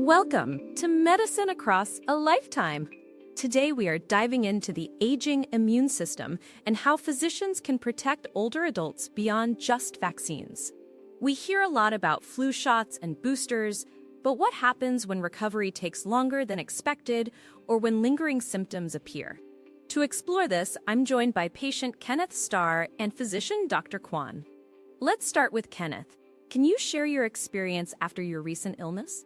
Welcome to Medicine Across a Lifetime. Today we are diving into the aging immune system and how physicians can protect older adults beyond just vaccines. We hear a lot about flu shots and boosters, but what happens when recovery takes longer than expected or when lingering symptoms appear? To explore this, I'm joined by patient Kenneth Star and physician Dr. Quan. Let's start with Kenneth. Can you share your experience after your recent illness?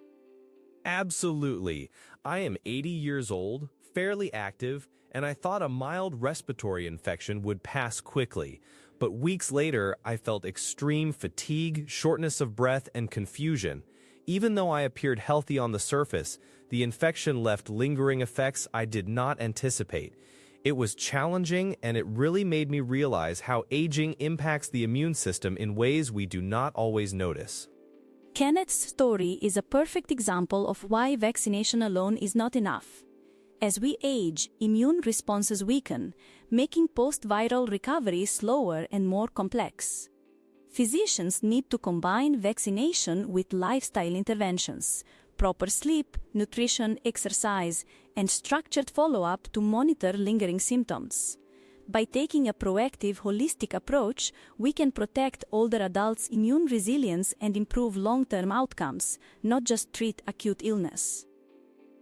Absolutely. I am 80 years old, fairly active, and I thought a mild respiratory infection would pass quickly. But weeks later, I felt extreme fatigue, shortness of breath, and confusion. Even though I appeared healthy on the surface, the infection left lingering effects I did not anticipate. It was challenging, and it really made me realize how aging impacts the immune system in ways we do not always notice. Kenneth's story is a perfect example of why vaccination alone is not enough. As we age, immune responses weaken, making post-viral recovery slower and more complex. Physicians need to combine vaccination with lifestyle interventions, proper sleep, nutrition, exercise, and structured follow-up to monitor lingering symptoms. By taking a proactive, holistic approach, we can protect older adults' immune resilience and improve long-term outcomes, not just treat acute illness.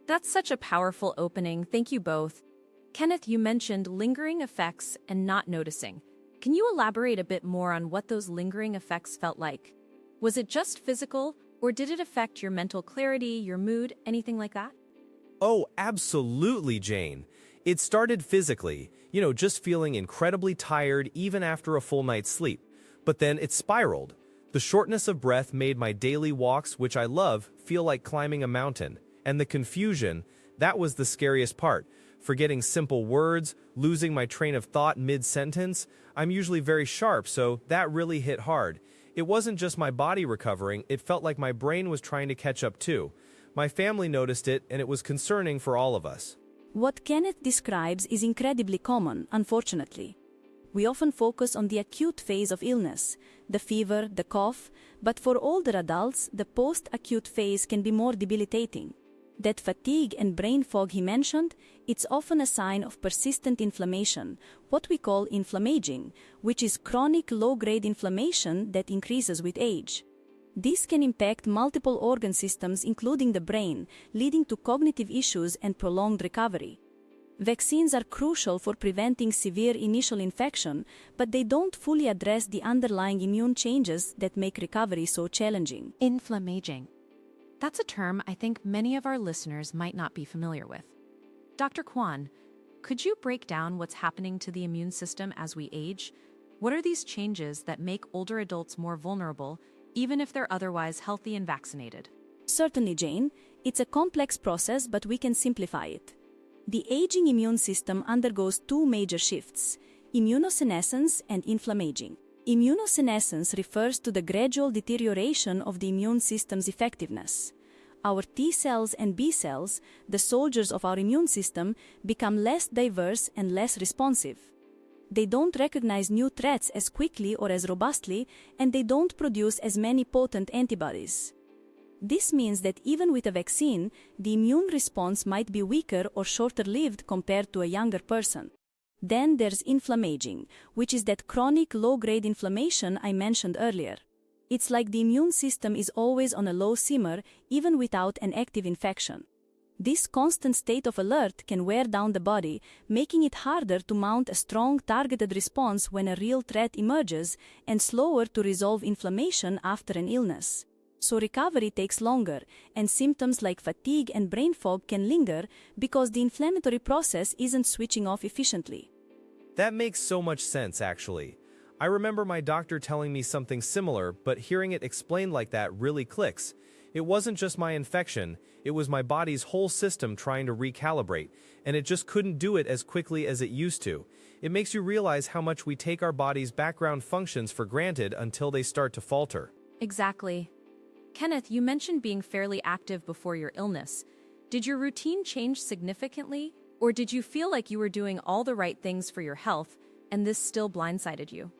That's such a powerful opening. Thank you both. Kenneth, you mentioned lingering effects and not noticing. Can you elaborate a bit more on what those lingering effects felt like? Was it just physical, or did it affect your mental clarity, your mood, anything like that? Oh, absolutely, Jane. It started physically, just feeling incredibly tired even after a full night's sleep. But then it spiraled. The shortness of breath made my daily walks, which I love, feel like climbing a mountain. And the confusion, that was the scariest part. Forgetting simple words, losing my train of thought mid-sentence. I'm usually very sharp, so that really hit hard. It wasn't just my body recovering, it felt like my brain was trying to catch up too. My family noticed it, and it was concerning for all of us. What Kenneth describes is incredibly common, unfortunately. We often focus on the acute phase of illness, the fever, the cough, but for older adults, the post-acute phase can be more debilitating. That fatigue and brain fog he mentioned, it's often a sign of persistent inflammation, what we call inflammaging, which is chronic low-grade inflammation that increases with age. This can impact multiple organ systems, including the brain, leading to cognitive issues and prolonged recovery. Vaccines are crucial for preventing severe initial infection, but they don't fully address the underlying immune changes that make recovery so challenging. Inflammaging. That's a term I think many of our listeners might not be familiar with. Dr. Quan, could you break down what's happening to the immune system as we age? What are these changes that make older adults more vulnerable, even if they're otherwise healthy and vaccinated? Certainly, Jane. It's a complex process, but we can simplify it. The aging immune system undergoes two major shifts: immunosenescence and inflammaging. Immunosenescence refers to the gradual deterioration of the immune system's effectiveness. Our T cells and B cells, the soldiers of our immune system, become less diverse and less responsive. They don't recognize new threats as quickly or as robustly, and they don't produce as many potent antibodies. This means that even with a vaccine, the immune response might be weaker or shorter-lived compared to a younger person. Then there's inflammaging, which is that chronic low-grade inflammation I mentioned earlier. It's like the immune system is always on a low simmer, even without an active infection. This constant state of alert can wear down the body, making it harder to mount a strong targeted response when a real threat emerges, and slower to resolve inflammation after an illness. So recovery takes longer, and symptoms like fatigue and brain fog can linger because the inflammatory process isn't switching off efficiently. That makes so much sense, actually. I remember my doctor telling me something similar, but hearing it explained like that really clicks. It wasn't just my infection, it was my body's whole system trying to recalibrate, and it just couldn't do it as quickly as it used to. It makes you realize how much we take our body's background functions for granted until they start to falter. Exactly. Kenneth, you mentioned being fairly active before your illness. Did your routine change significantly, or did you feel like you were doing all the right things for your health, and this still blindsided you?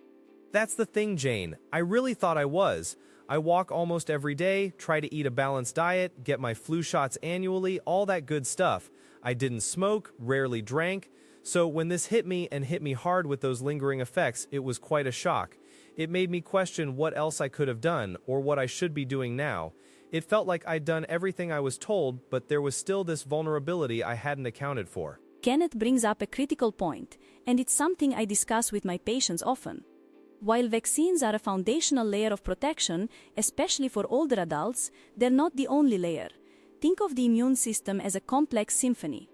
That's the thing, Jane. I really thought I was. I walk almost every day, try to eat a balanced diet, get my flu shots annually, all that good stuff. I didn't smoke, rarely drank. So when this hit me and hit me hard with those lingering effects, it was quite a shock. It made me question what else I could have done or what I should be doing now. It felt like I'd done everything I was told, but there was still this vulnerability I hadn't accounted for. Kenneth brings up a critical point, and it's something I discuss with my patients often. While vaccines are a foundational layer of protection, especially for older adults, they're not the only layer. Think of the immune system as a complex symphony.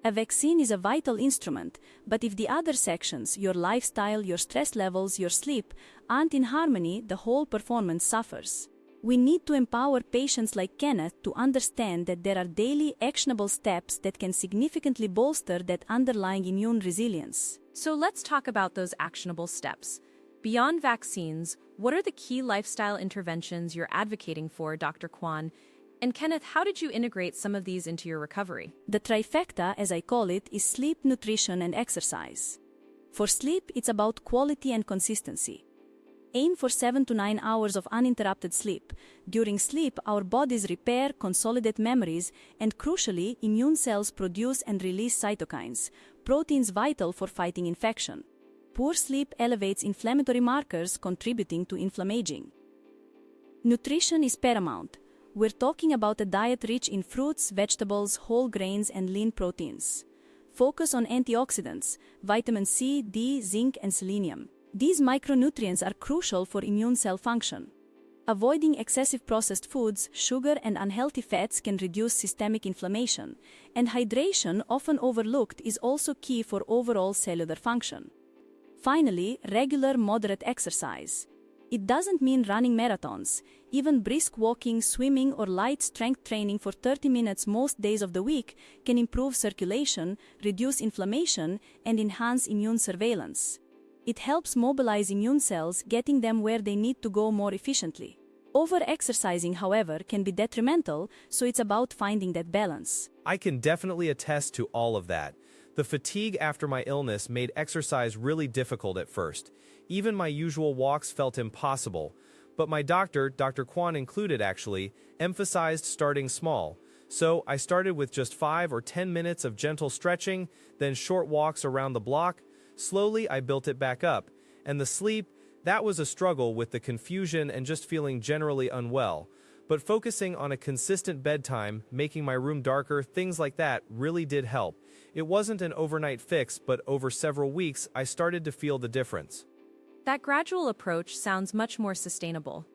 A vaccine is a vital instrument, but if the other sections, your lifestyle, your stress levels, your sleep, aren't in harmony, the whole performance suffers. We need to empower patients like Kenneth to understand that there are daily actionable steps that can significantly bolster that underlying immune resilience. So let's talk about those actionable steps. Beyond vaccines, what are the key lifestyle interventions you're advocating for, Dr. Quan? And Kenneth, how did you integrate some of these into your recovery? The trifecta, as I call it, is sleep, nutrition, and exercise. For sleep, it's about quality and consistency. Aim for 7 to 9 hours of uninterrupted sleep. During sleep, our bodies repair, consolidate memories, and crucially, immune cells produce and release cytokines, proteins vital for fighting infection. Poor sleep elevates inflammatory markers, contributing to inflammaging. Nutrition is paramount. We're talking about a diet rich in fruits, vegetables, whole grains, and lean proteins. Focus on antioxidants, vitamin C, D, zinc, and selenium. These micronutrients are crucial for immune cell function. Avoiding excessive processed foods, sugar, and unhealthy fats can reduce systemic inflammation, and hydration, often overlooked, is also key for overall cellular function. Finally, regular moderate exercise. It doesn't mean running marathons. Even brisk walking, swimming, or light strength training for 30 minutes most days of the week can improve circulation, reduce inflammation, and enhance immune surveillance. It helps mobilize immune cells, getting them where they need to go more efficiently. Over-exercising, however, can be detrimental, so it's about finding that balance. I can definitely attest to all of that. The fatigue after my illness made exercise really difficult at first. Even my usual walks felt impossible. But my doctor, Dr. Quan included actually, emphasized starting small. So I started with just 5 or 10 minutes of gentle stretching, then short walks around the block. Slowly I built it back up. And the sleep, that was a struggle with the confusion and just feeling generally unwell. But focusing on a consistent bedtime, making my room darker, things like that really did help. It wasn't an overnight fix, but over several weeks, I started to feel the difference. That gradual approach sounds much more sustainable.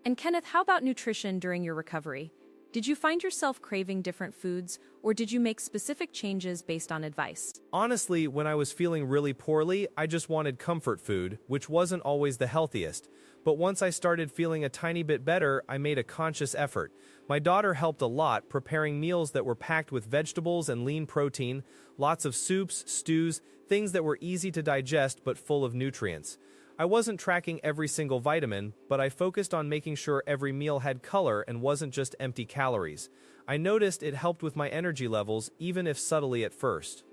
And Kenneth, how about nutrition during your recovery? Did you find yourself craving different foods, or did you make specific changes based on advice? Honestly, when I was feeling really poorly, I just wanted comfort food, which wasn't always the healthiest. But once I started feeling a tiny bit better, I made a conscious effort. My daughter helped a lot, preparing meals that were packed with vegetables and lean protein, lots of soups, stews, things that were easy to digest but full of nutrients. I wasn't tracking every single vitamin, but I focused on making sure every meal had color and wasn't just empty calories. I noticed it helped with my energy levels, even if subtly at first.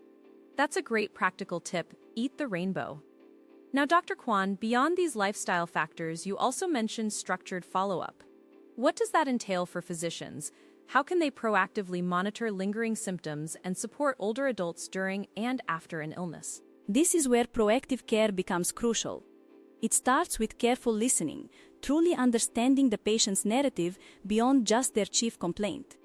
That's a great practical tip. Eat the rainbow. Now, Dr. Quan, beyond these lifestyle factors, you also mentioned structured follow-up. What does that entail for physicians? How can they proactively monitor lingering symptoms and support older adults during and after an illness? This is where proactive care becomes crucial. It starts with careful listening, truly understanding the patient's narrative beyond just their chief complaint.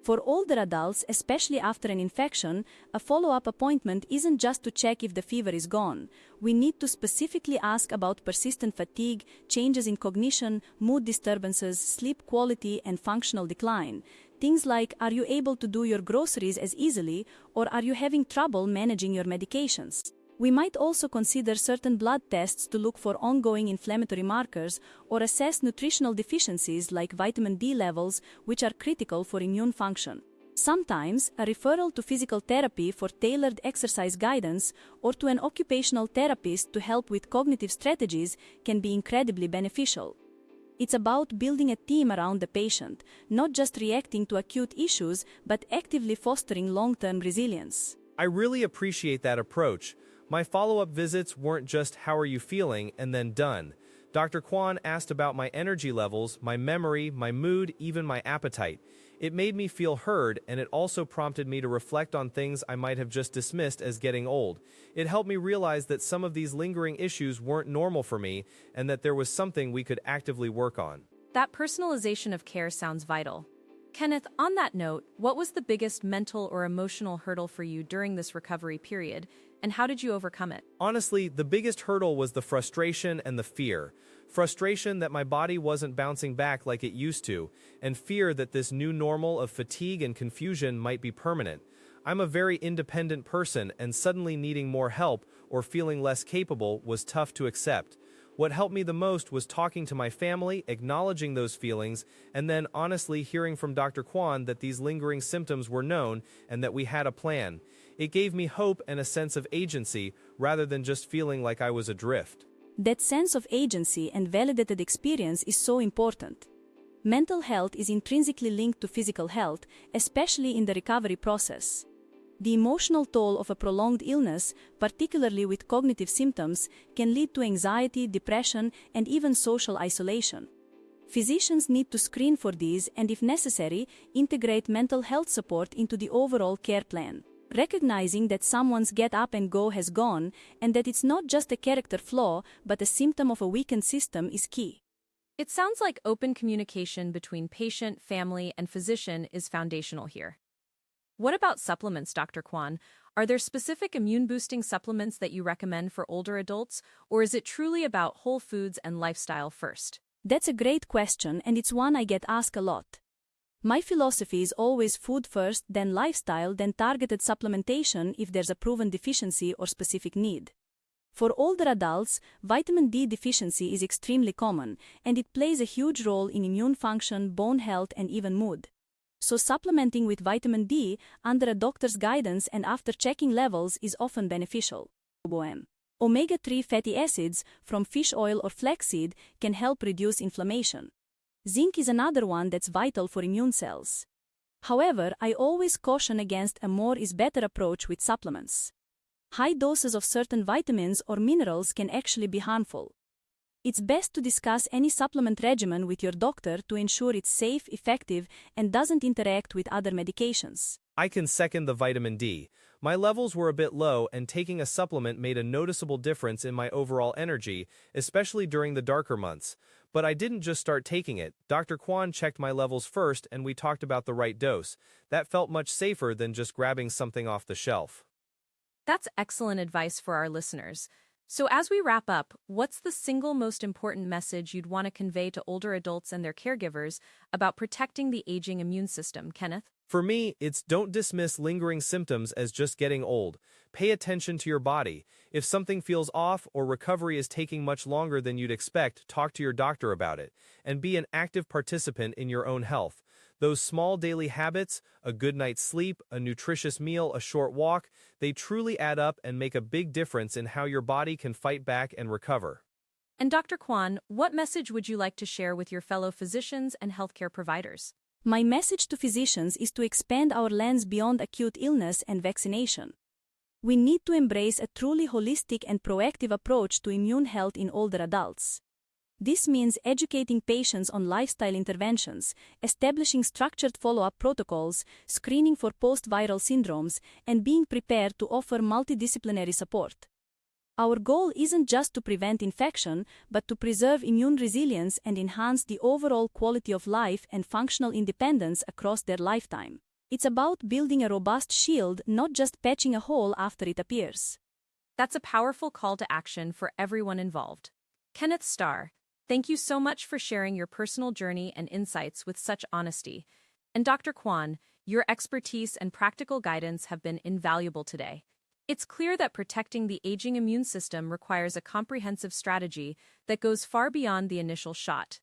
For older adults, especially after an infection, a follow-up appointment isn't just to check if the fever is gone. We need to specifically ask about persistent fatigue, changes in cognition, mood disturbances, sleep quality, and functional decline. Things like, are you able to do your groceries as easily, or are you having trouble managing your medications? We might also consider certain blood tests to look for ongoing inflammatory markers or assess nutritional deficiencies like vitamin D levels, which are critical for immune function. Sometimes, a referral to physical therapy for tailored exercise guidance or to an occupational therapist to help with cognitive strategies can be incredibly beneficial. It's about building a team around the patient, not just reacting to acute issues, but actively fostering long-term resilience. I really appreciate that approach. My follow-up visits weren't just "how are you feeling" and then done. Dr. Quan asked about my energy levels, my memory, my mood, even my appetite. It made me feel heard, and it also prompted me to reflect on things I might have just dismissed as getting old. It helped me realize that some of these lingering issues weren't normal for me, and that there was something we could actively work on. That personalization of care sounds vital. Kenneth, on that note, what was the biggest mental or emotional hurdle for you during this recovery period, and how did you overcome it? Honestly, the biggest hurdle was the frustration and the fear. Frustration that my body wasn't bouncing back like it used to, and fear that this new normal of fatigue and confusion might be permanent. I'm a very independent person, and suddenly needing more help or feeling less capable was tough to accept. What helped me the most was talking to my family, acknowledging those feelings, and then honestly hearing from Dr. Quan that these lingering symptoms were known and that we had a plan. It gave me hope and a sense of agency rather than just feeling like I was adrift. That sense of agency and validated experience is so important. Mental health is intrinsically linked to physical health, especially in the recovery process. The emotional toll of a prolonged illness, particularly with cognitive symptoms, can lead to anxiety, depression, and even social isolation. Physicians need to screen for these and, if necessary, integrate mental health support into the overall care plan. Recognizing that someone's get up and go has gone, and that it's not just a character flaw but a symptom of a weakened system is key. It sounds like open communication between patient, family, and physician is foundational here. What about supplements, Dr. Quan? Are there specific immune-boosting supplements that you recommend for older adults, or is it truly about whole foods and lifestyle first? That's a great question, and it's one I get asked a lot. My philosophy is always food first, then lifestyle, then targeted supplementation if there's a proven deficiency or specific need. For older adults, vitamin D deficiency is extremely common, and it plays a huge role in immune function, bone health, and even mood. So supplementing with vitamin D under a doctor's guidance and after checking levels is often beneficial. Omega-3 fatty acids from fish oil or flaxseed can help reduce inflammation. Zinc is another one that's vital for immune cells. However, I always caution against a more is better approach with supplements. High doses of certain vitamins or minerals can actually be harmful. It's best to discuss any supplement regimen with your doctor to ensure it's safe, effective, and doesn't interact with other medications. I can second the vitamin D. My levels were a bit low, and taking a supplement made a noticeable difference in my overall energy, especially during the darker months. But I didn't just start taking it. Dr. Quan checked my levels first, and we talked about the right dose. That felt much safer than just grabbing something off the shelf. That's excellent advice for our listeners. So as we wrap up, what's the single most important message you'd want to convey to older adults and their caregivers about protecting the aging immune system, Kenneth? For me, it's don't dismiss lingering symptoms as just getting old. Pay attention to your body. If something feels off or recovery is taking much longer than you'd expect, talk to your doctor about it, and be an active participant in your own health. Those small daily habits, a good night's sleep, a nutritious meal, a short walk, they truly add up and make a big difference in how your body can fight back and recover. And Dr. Quan, what message would you like to share with your fellow physicians and healthcare providers? My message to physicians is to expand our lens beyond acute illness and vaccination. We need to embrace a truly holistic and proactive approach to immune health in older adults. This means educating patients on lifestyle interventions, establishing structured follow-up protocols, screening for post-viral syndromes, and being prepared to offer multidisciplinary support. Our goal isn't just to prevent infection, but to preserve immune resilience and enhance the overall quality of life and functional independence across their lifetime. It's about building a robust shield, not just patching a hole after it appears. That's a powerful call to action for everyone involved. Kenneth Star, thank you so much for sharing your personal journey and insights with such honesty. And Dr. Quan, your expertise and practical guidance have been invaluable today. It's clear that protecting the aging immune system requires a comprehensive strategy that goes far beyond the initial shot.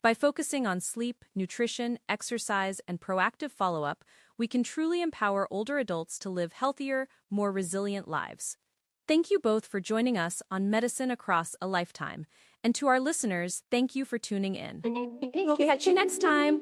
By focusing on sleep, nutrition, exercise, and proactive follow-up, we can truly empower older adults to live healthier, more resilient lives. Thank you both for joining us on Medicine Across a Lifetime. And to our listeners, thank you for tuning in. We'll catch you next time.